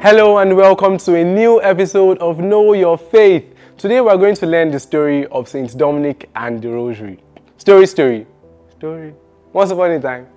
Hello and welcome to a new episode of Know Your Faith. Today we're going to learn the story of Saint Dominic and the Rosary. Story. Once upon a time.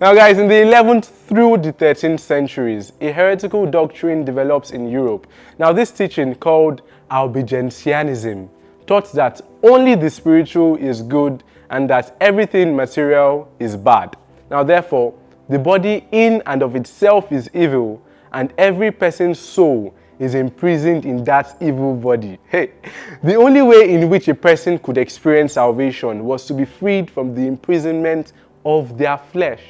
Now guys, in the 11th through the 13th centuries, a heretical doctrine develops in Europe. Now this teaching, called Albigensianism, taught that only the spiritual is good and that everything material is bad. Now therefore, the body in and of itself is evil, and every person's soul is imprisoned in that evil body. The only way in which a person could experience salvation was to be freed from the imprisonment of their flesh.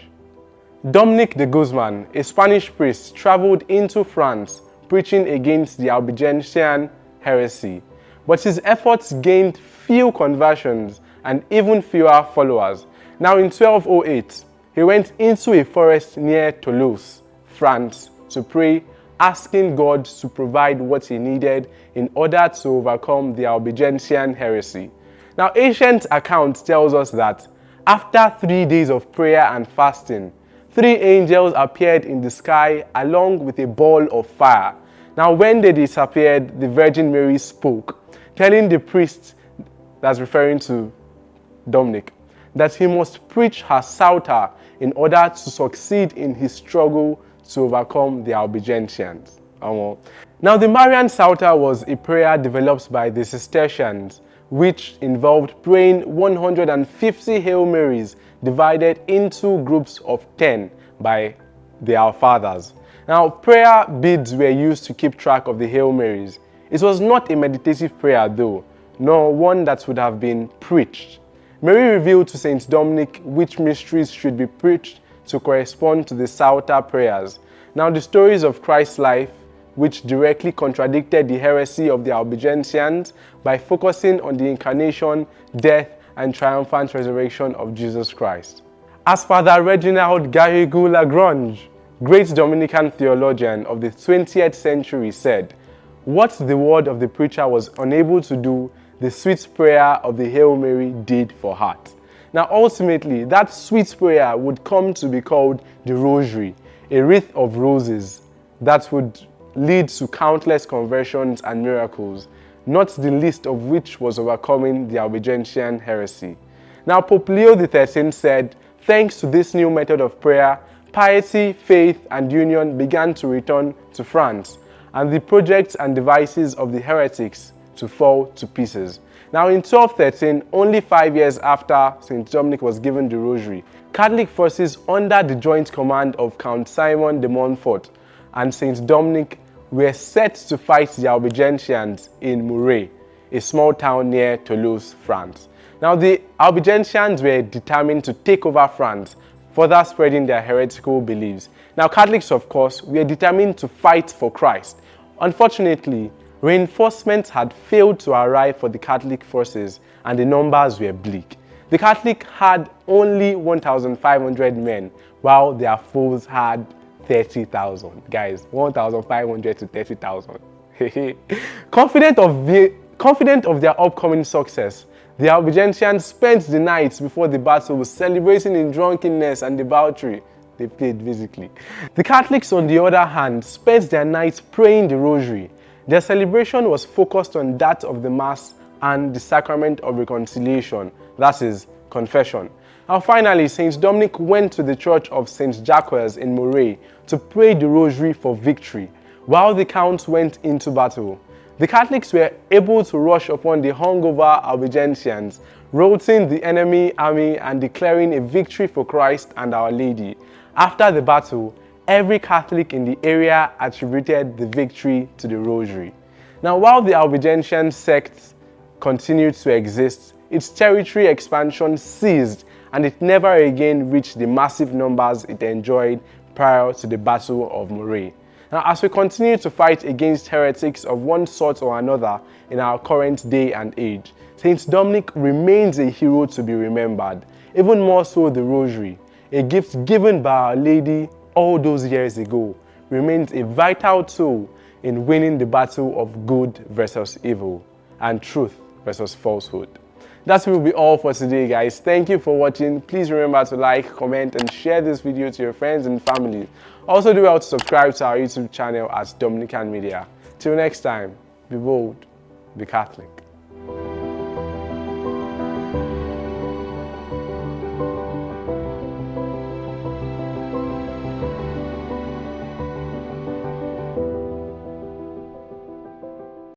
Dominic de Guzman, a Spanish priest, traveled into France preaching against the Albigensian heresy, but his efforts gained few conversions and even fewer followers. Now in 1208, he went into a forest near Toulouse, France, to pray, asking God to provide what he needed in order to overcome the Albigensian heresy. Now, ancient account tells us that after 3 days of prayer and fasting, 3 angels appeared in the sky along with a ball of fire. Now, when they disappeared, the Virgin Mary spoke, telling the priest, that's referring to Dominic, that he must preach her Psalter in order to succeed in his struggle to overcome the Albigensians. Now, the Marian Psalter was a prayer developed by the Cistercians, which involved praying 150 Hail Marys divided into groups of 10 by their fathers. Now, prayer beads were used to keep track of the Hail Marys. It was not a meditative prayer though, nor one that would have been preached. Mary revealed to Saint Dominic which mysteries should be preached to correspond to the Psalter prayers. Now, the stories of Christ's life, which directly contradicted the heresy of the Albigensians by focusing on the incarnation, death, and triumphant resurrection of Jesus Christ. As Father Reginald Garrigou-Lagrange, great Dominican theologian of the 20th century, said, "What the word of the preacher was unable to do, the sweet prayer of the Hail Mary did for heart." Now ultimately, that sweet prayer would come to be called the Rosary, a wreath of roses that would lead to countless conversions and miracles, not the least of which was overcoming the Albigensian heresy. Now Pope Leo XIII said, thanks to this new method of prayer, piety, faith, and union began to return to France, and the projects and devices of the heretics to fall to pieces. Now in 1213, only 5 years after St. Dominic was given the Rosary, Catholic forces under the joint command of Count Simon de Montfort and St. Dominic were set to fight the Albigensians in Muret, a small town near Toulouse, France. Now the Albigensians were determined to take over France, further spreading their heretical beliefs. Now Catholics, of course, were determined to fight for Christ. Unfortunately, reinforcements had failed to arrive for the Catholic forces and the numbers were bleak. The Catholic had only 1,500 men, while their foes had 30,000. Guys, 1,500 to 30,000. Confident of their upcoming success, the Albigensians spent the night before the battle celebrating in drunkenness and debauchery. They played basically. The Catholics, on the other hand, spent their nights praying the Rosary. Their celebration was focused on that of the Mass and the Sacrament of Reconciliation, that is, confession. Now finally, St. Dominic went to the Church of St. Jacques in Muret to pray the Rosary for victory, while the counts went into battle. The Catholics were able to rush upon the hungover Albigensians, routing the enemy army and declaring a victory for Christ and Our Lady. After the battle, every Catholic in the area attributed the victory to the Rosary. Now, while the Albigensian sect continued to exist, its territory expansion ceased and it never again reached the massive numbers it enjoyed prior to the Battle of Muret. Now, as we continue to fight against heretics of one sort or another in our current day and age, St. Dominic remains a hero to be remembered, even more so the Rosary, a gift given by Our Lady all those years ago, remains a vital tool in winning the battle of good versus evil and truth versus falsehood. That will be all for today, guys. Thank you for watching. Please remember to like, comment, and share this video to your friends and family. Also, do well to subscribe to our YouTube channel as Dominican Media. Till next time, be bold, be Catholic.